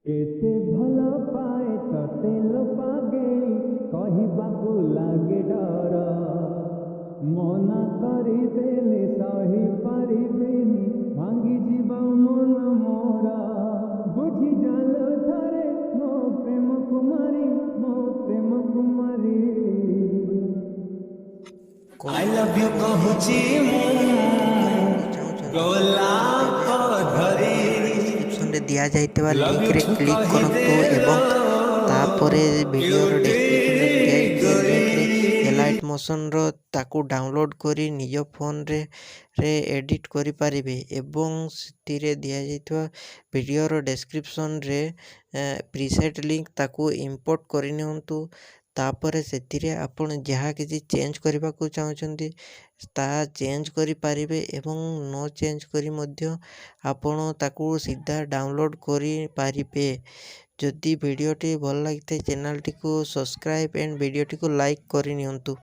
केते भल पाए तते लो पागेली कहबाकू लागे डर मना करदेले सही पारिबेनी भांगी जीव मन मोर बुझी जाल थारे मो प्रेम कुमारी आई लव यू कहूची गोलाप धरी ଡେସ୍କ୍ରିପ୍ସନରେ ଦିଆଯାଇଥିବା ଲିଙ୍କରେ କ୍ଲିକ୍ କରନ୍ତୁ ଏବଂ ତାପରେ ଭିଡ଼ିଓର ଡେସ୍କ୍ରିପ୍ସନରେ ଦିଆଯାଇଥିବା ଲିଙ୍କରେ ଏଲାଇଟ୍ ମୋସନ୍ର ତାକୁ ଡାଉନଲୋଡ଼୍ କରି ନିଜ ଫୋନରେ ଏଡ଼ିଟ୍ କରିପାରିବେ ଏବଂ ସେଥିରେ ଦିଆଯାଇଥିବା ଭିଡ଼ିଓର ଡେସ୍କ୍ରିପ୍ସନରେ ପ୍ରିସେଟ୍ ଲିଙ୍କ ତାକୁ ଇମ୍ପୋର୍ଟ କରିନିଅନ୍ତୁ। ତାପରେ ସେଥିରେ ଆପଣ ଯାହା କିଛି ଚେଞ୍ଜ କରିବାକୁ ଚାହୁଁଛନ୍ତି ତାହା ଚେଞ୍ଜ କରିପାରିବେ ଏବଂ ନ ଚେଞ୍ଜ କରି ମଧ୍ୟ ଆପଣ ତାକୁ ସିଧା ଡାଉନଲୋଡ଼୍ କରିପାରିବେ। ଯଦି ଭିଡ଼ିଓଟି ଭଲ ଲାଗିଥାଏ ଚ୍ୟାନେଲଟିକୁ ସବସ୍କ୍ରାଇବ୍ ଆଣ୍ଡ ଭିଡ଼ିଓଟିକୁ ଲାଇକ୍ କରିନିଅନ୍ତୁ।